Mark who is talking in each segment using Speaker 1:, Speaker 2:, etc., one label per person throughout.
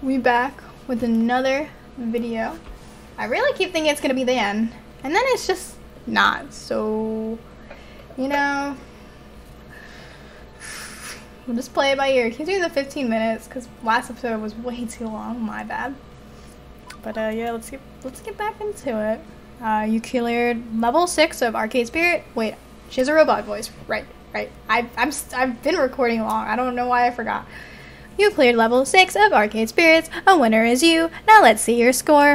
Speaker 1: We back with another video. I really keep thinking it's gonna be the end, and then it's just not. So, you know, we'll just play it by ear. Keep doing the 15 minutes because last episode was way too long. My bad. But yeah, let's get back into it. You cleared level 6 of Arcade Spirit. Wait, she has a robot voice. Right. I've been recording long. I don't know why I forgot. You cleared level 6 of Arcade Spirits. A winner is you. Now let's see your score.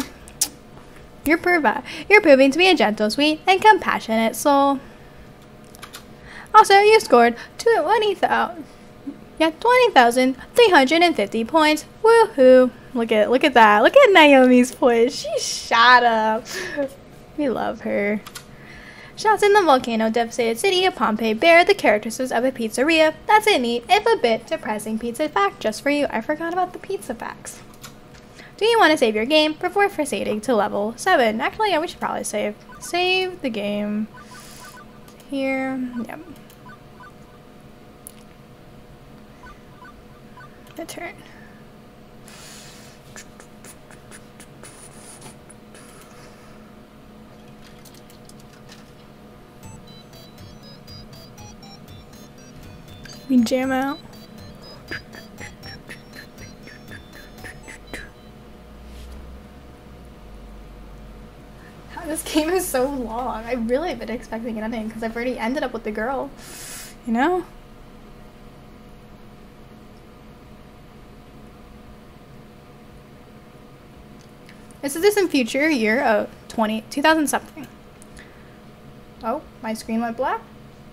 Speaker 1: You're proving to be a gentle, sweet, and compassionate soul. Also, you scored 20,350 points. Woohoo! Look at that. Look at Naomi's voice. She shot up. We love her. Shots in the volcano-devastated city of Pompeii bear the characteristics of a pizzeria. That's a neat, if a bit depressing pizza fact just for you. I forgot about the pizza facts. Do you want to save your game before proceeding to level 7? Actually, yeah, we should probably save the game here. Yep. The turn. We jam out. This game is so long. I really have been expecting an ending because I've already ended up with the girl. You know? This is this in future year of 2000 something. Oh, my screen went black.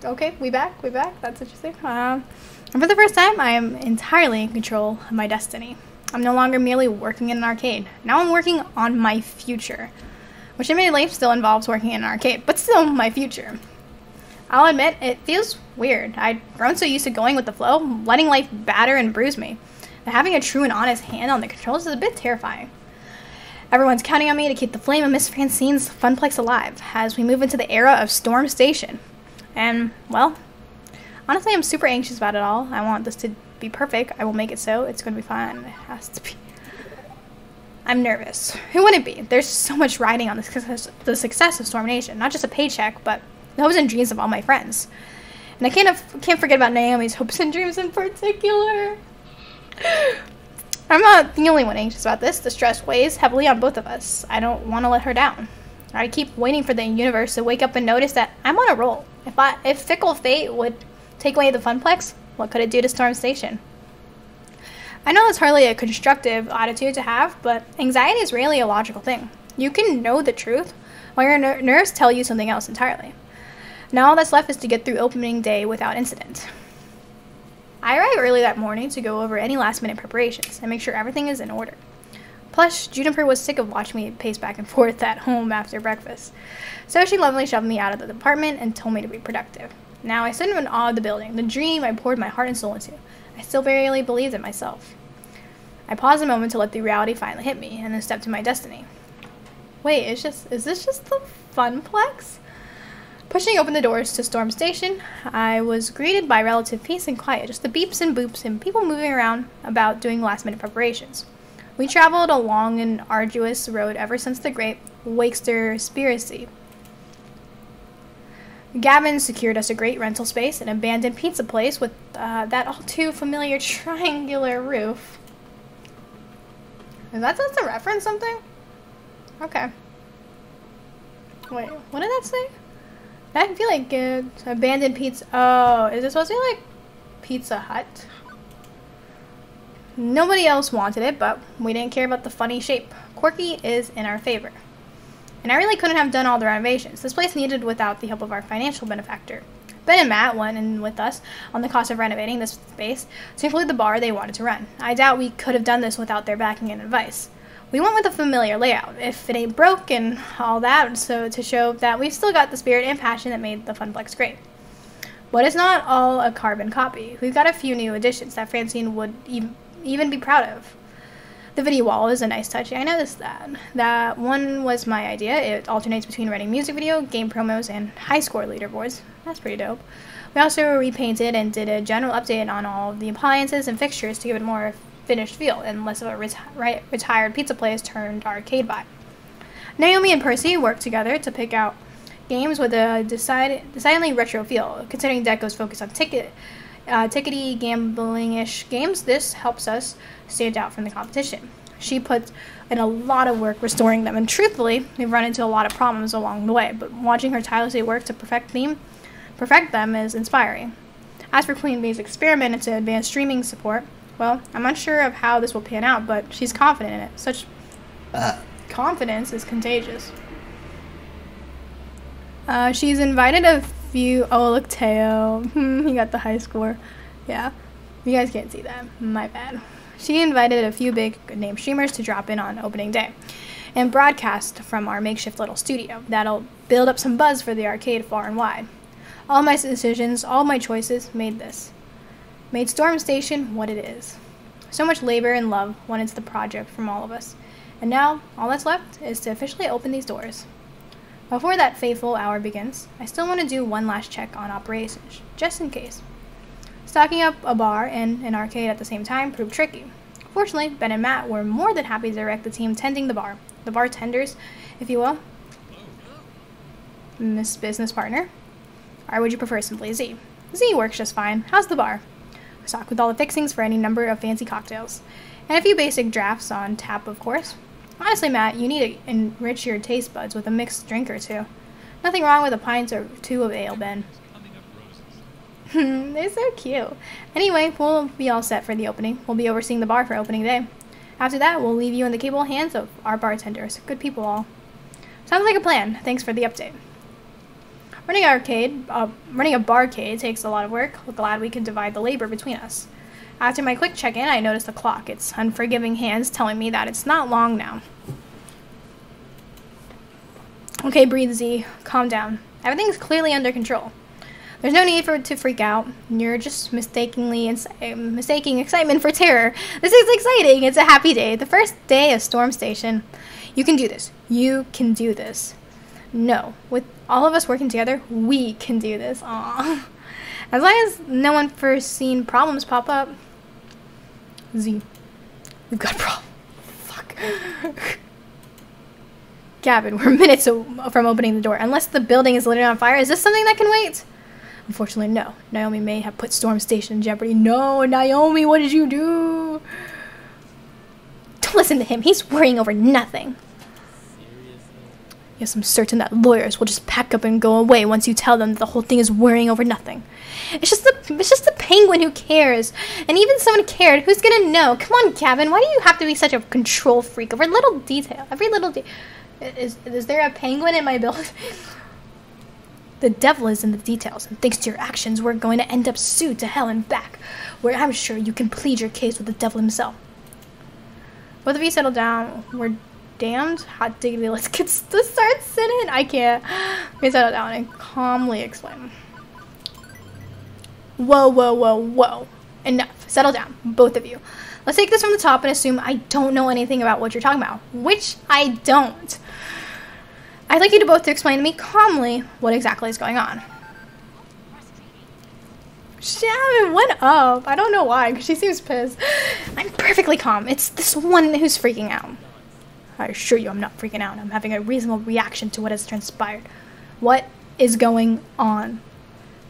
Speaker 1: Okay, we back. That's interesting. And for the first time, I am entirely in control of my destiny. I'm no longer merely working in an arcade. Now I'm working on my future. Which admittedly still involves working in an arcade, but still my future. I'll admit, it feels weird. I'd grown so used to going with the flow, letting life batter and bruise me, that having a true and honest hand on the controls is a bit terrifying. Everyone's counting on me to keep the flame of Miss Francine's Funplex alive as we move into the era of Storm Station. And, well, honestly, I'm super anxious about it all. I want this to be perfect. I will make it so. It's going to be fun. It has to be. I'm nervous. Who wouldn't be? There's so much riding on the success of Storm Nation. Not just a paycheck, but the hopes and dreams of all my friends. And I can't forget about Naomi's hopes and dreams in particular. I'm not the only one anxious about this. The stress weighs heavily on both of us. I don't want to let her down. I keep waiting for the universe to wake up and notice that I'm on a roll. If fickle fate would take away the Funplex, what could it do to Storm Station? I know it's hardly a constructive attitude to have, but anxiety is rarely a logical thing. You can know the truth, while your nerves tell you something else entirely. Now all that's left is to get through opening day without incident. I arrive early that morning to go over any last-minute preparations and make sure everything is in order. Plus, Juniper was sick of watching me pace back and forth at home after breakfast, so she lovingly shoved me out of the apartment and told me to be productive. Now I stood in awe of the building, the dream I poured my heart and soul into. I still barely believed in myself. I paused a moment to let the reality finally hit me, and then stepped to my destiny. Wait, is this just the Funplex? Pushing open the doors to Storm Station, I was greeted by relative peace and quiet, just the beeps and boops and people moving around about doing last-minute preparations. We traveled along an arduous road ever since the great Wakester Spiracy. Gavin secured us a great rental space, an abandoned pizza place with that all-too-familiar triangular roof. Is that supposed to reference something? Okay. Wait, what did that say? I feel like it's abandoned pizza. Oh, is it supposed to be like Pizza Hut? Nobody else wanted it, but we didn't care about the funny shape. Quirky is in our favor. And I really couldn't have done all the renovations this place needed without the help of our financial benefactor. Ben and Matt went in with us on the cost of renovating this space to include the bar they wanted to run. I doubt we could have done this without their backing and advice. We went with a familiar layout, if it ain't broke and all that, so to show that we've still got the spirit and passion that made the Funplex great. But it's not all a carbon copy. We've got a few new additions that Francine would even be proud of. The video wall is a nice touch. I noticed that. That one was my idea. It alternates between running music video, game promos, and high score leaderboards. That's pretty dope. We also repainted and did a general update on all of the appliances and fixtures to give it more finished feel and less of a retired pizza place turned arcade vibe. Naomi and Percy work together to pick out games with a decidedly retro feel. Considering Deco's focus on tickety gambling-ish games, this helps us stand out from the competition. She puts in a lot of work restoring them, and truthfully, we've run into a lot of problems along the way, but watching her tirelessly work to perfect them is inspiring. As for Queen Bee's experiment into advanced streaming support, well, I'm unsure of how this will pan out, but she's confident in it. Such confidence is contagious. She's invited a few... Oh, look, Teo. He got the high score. Yeah. You guys can't see that. My bad. She invited a few big-name streamers to drop in on opening day and broadcast from our makeshift little studio. That'll build up some buzz for the arcade far and wide. All my decisions, all my choices made Storm Station what it is. So much labor and love went into the project from all of us. And now, all that's left is to officially open these doors. Before that fateful hour begins, I still want to do one last check on operations, just in case. Stocking up a bar and an arcade at the same time proved tricky. Fortunately, Ben and Matt were more than happy to direct the team tending the bar. The bartenders, if you will. Miss Business Partner. Or would you prefer simply Z? Z works just fine. How's the bar? Stocked with all the fixings for any number of fancy cocktails. And a few basic drafts on tap, of course. Honestly, Matt, you need to enrich your taste buds with a mixed drink or two. Nothing wrong with a pint or two of ale, Ben. They're so cute. Anyway, we'll be all set for the opening. We'll be overseeing the bar for opening day. After that, we'll leave you in the capable hands of our bartenders. Good people all. Sounds like a plan. Thanks for the update. Running a barcade takes a lot of work. We're glad we can divide the labor between us. After my quick check-in, I noticed the clock. Its unforgiving hands telling me that it's not long now. Okay, breathe, Z. Calm down. Everything's clearly under control. There's no need to freak out. You're just mistaking excitement for terror. This is exciting. It's a happy day. The first day of Storm Station. You can do this. You can do this. No. With all of us working together, we can do this. Aww. As long as no unforeseen problems pop up. Z. We've got a problem. Fuck. Gavin, we're minutes from opening the door. Unless the building is lit on fire, is this something that can wait? Unfortunately, no. Naomi may have put Storm Station in jeopardy. No, Naomi, what did you do? Don't listen to him. He's worrying over nothing. Yes, I'm certain that lawyers will just pack up and go away once you tell them that the whole thing is worrying over nothing. It's just the penguin who cares. And even if someone cared, who's gonna know? Come on, Gavin. Why do you have to be such a control freak over little detail? Every little Is there a penguin in my building? The devil is in the details, and thanks to your actions, we're going to end up sued to hell and back, where I'm sure you can plead your case with the devil himself. Both of you settle down. We're damned. Hot diggity, let's start sitting. I can't. We settle down and calmly explain. Whoa, whoa, whoa, whoa. Enough. Settle down, both of you. Let's take this from the top and assume I don't know anything about what you're talking about, which I don't. I'd like you to both to explain to me calmly what exactly is going on. Shannon, what up? I don't know why, because she seems pissed. I'm perfectly calm. It's this one who's freaking out. I assure you I'm not freaking out. I'm having a reasonable reaction to what has transpired. What is going on?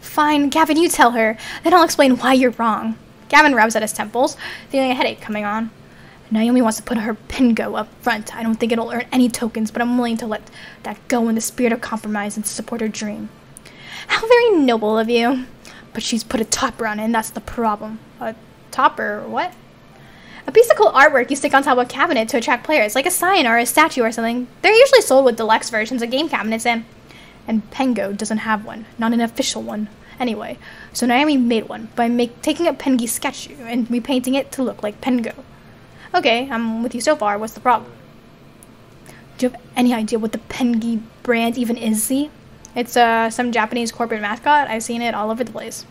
Speaker 1: Fine, Gavin, you tell her. Then I'll explain why you're wrong. Gavin rubs at his temples, feeling a headache coming on. Naomi wants to put her Pengo up front. I don't think it'll earn any tokens, but I'm willing to let that go in the spirit of compromise and to support her dream. How very noble of you. But she's put a topper on it, and that's the problem. A topper? What? A piece of cool artwork you stick on top of a cabinet to attract players, like a sign or a statue or something. They're usually sold with deluxe versions of game cabinets, and Pengo doesn't have one. Not an official one. Anyway, so Naomi made one by taking a Pengi statue and repainting it to look like Pengo. Okay, I'm with you so far. What's the problem? Do you have any idea what the Pengi brand even is, Z? It's some Japanese corporate mascot. I've seen it all over the place.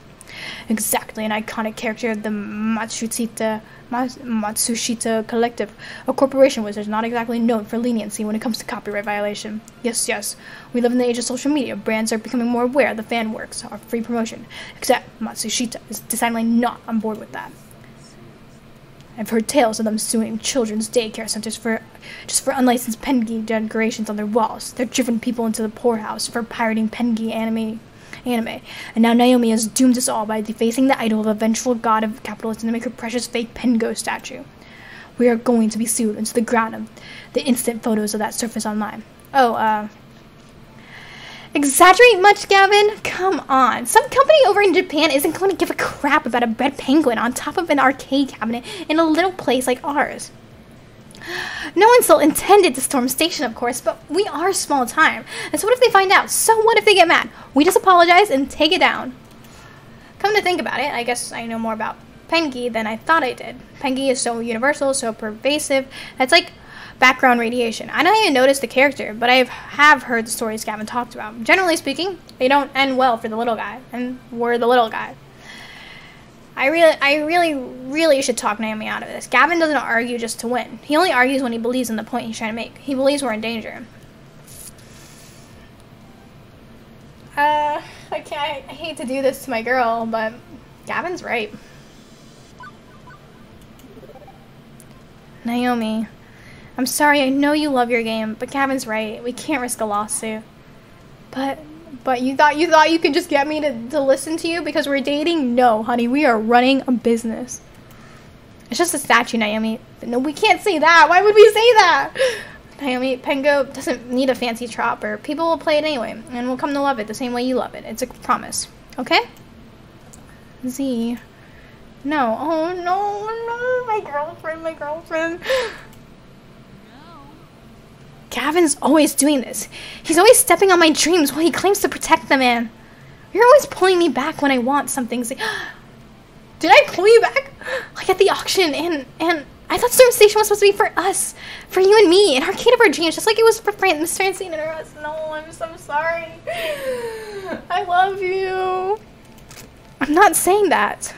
Speaker 1: Exactly, an iconic character of the Matsushita Collective, a corporation which is not exactly known for leniency when it comes to copyright violation. Yes, we live in the age of social media. Brands are becoming more aware of the fan works, our free promotion. Except Matsushita is decidedly not on board with that. I've heard tales of them suing children's daycare centers for unlicensed Pengi decorations on their walls. They've driven people into the poorhouse for pirating Pengi anime. And now Naomi has doomed us all by defacing the idol of a vengeful god of capitalism to make her precious fake Pengo statue. We are going to be sued into the ground of the instant photos of that surface online. Exaggerate much, Gavin? Come on. Some company over in Japan isn't going to give a crap about a red penguin on top of an arcade cabinet in a little place like ours. No insult intended to Storm Station, of course, but we are small time. And so what if they find out? So what if they get mad? We just apologize and take it down. Come to think about it, I guess I know more about Pengi than I thought I did. Pengi is so universal, so pervasive. That's like background radiation. I don't even notice the character, but I have heard the stories Gavin talked about. Generally speaking, they don't end well for the little guy, and we're the little guy. I really should talk Naomi out of this. Gavin doesn't argue just to win. He only argues when he believes in the point he's trying to make. He believes we're in danger. I hate to do this to my girl, but Gavin's right. Naomi, I'm sorry, I know you love your game, but Gavin's right. We can't risk a lawsuit. But you thought you could just get me to listen to you because we're dating? No, honey, we are running a business. It's just a statue, Naomi. No, we can't say that. Why would we say that? Naomi, Pengo doesn't need a fancy chopper. People will play it anyway, and will come to love it the same way you love it. It's a promise. Okay? Z. No. Oh, no. My girlfriend. Gavin's always doing this. He's always stepping on my dreams while he claims to protect them, man. You're always pulling me back when I want something. Did I pull you back? Like at the auction, and I thought Storm Station was supposed to be for us. For you and me, an arcade of our dreams, just like it was for Miss Francine and us. No, I'm so sorry. I love you. I'm not saying that.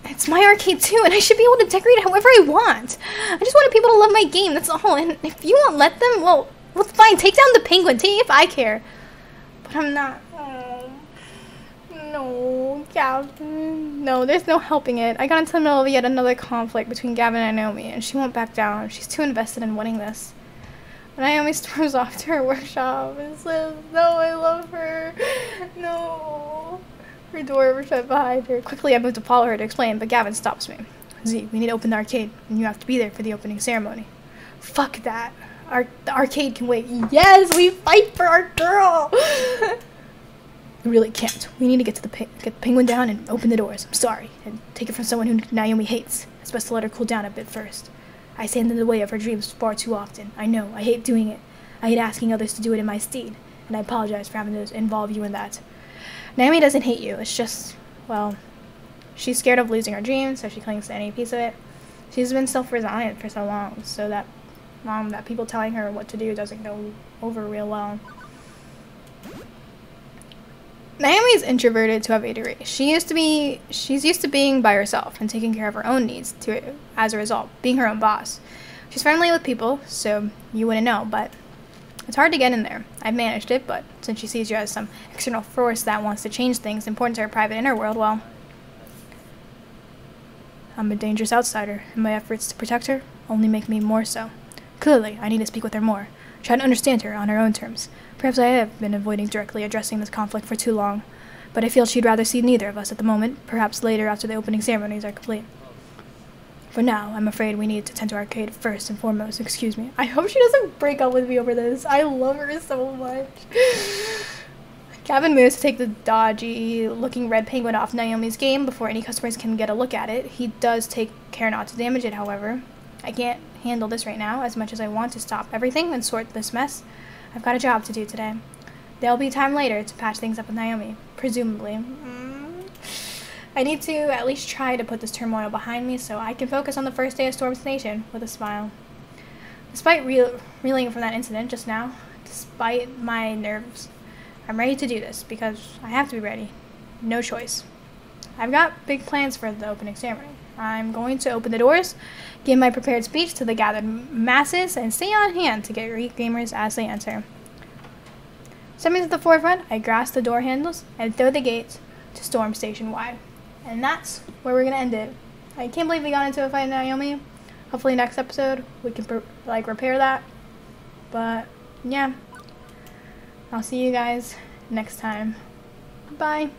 Speaker 1: It's my arcade too, and I should be able to decorate it however I want. I just wanted people to love my game, that's all. And if you won't let them, well, fine. Take down the penguin. Take it if I care. But I'm not. Oh. No, Gavin. No, there's no helping it. I got into the middle of yet another conflict between Gavin and Naomi, and she won't back down. She's too invested in winning this. Naomi storms off to her workshop and says, "No, I love her. No." Her door shut behind her. Quickly, I moved to follow her to explain, but Gavin stops me. Z, we need to open the arcade, and you have to be there for the opening ceremony. Fuck that. The arcade can wait. Yes, we fight for our girl. We really can't. We need to get the penguin down and open the doors. I'm sorry, and take it from someone who Naomi hates. It's best to let her cool down a bit first. I stand in the way of her dreams far too often. I know. I hate doing it. I hate asking others to do it in my stead, and I apologize for having to involve you in that. Naomi doesn't hate you. It's just, well, she's scared of losing her dreams, so she clings to any piece of it. She's been self-reliant for so long, that people telling her what to do doesn't go over real well. Naomi's introverted to a degree. She's used to being by herself and taking care of her own needs as a result, being her own boss. She's friendly with people, so you wouldn't know, but it's hard to get in there. I've managed it, but since she sees you as some external force that wants to change things important to her private inner world, well, I'm a dangerous outsider, and my efforts to protect her only make me more so. Clearly, I need to speak with her more, try to understand her on her own terms. Perhaps I have been avoiding directly addressing this conflict for too long, but I feel she'd rather see neither of us at the moment, perhaps later after the opening ceremonies are complete. For now, I'm afraid we need to tend to our arcade first and foremost. Excuse me. I hope she doesn't break up with me over this. I love her so much. Gavin moves to take the dodgy-looking red penguin off Naomi's game before any customers can get a look at it. He does take care not to damage it, however. I can't handle this right now, as much as I want to stop everything and sort this mess. I've got a job to do today. There'll be time later to patch things up with Naomi, presumably. I need to at least try to put this turmoil behind me so I can focus on the first day of Storm Station with a smile. Despite reeling from that incident just now, despite my nerves, I'm ready to do this because I have to be ready. No choice. I've got big plans for the opening ceremony. I'm going to open the doors, give my prepared speech to the gathered masses, and stay on hand to get gamers as they enter. Stepping to the forefront, I grasp the door handles and throw the gates to Storm Station wide. And that's where we're gonna end it. I can't believe we got into a fight with Naomi. Hopefully next episode we can like repair that. But yeah, I'll see you guys next time. Bye.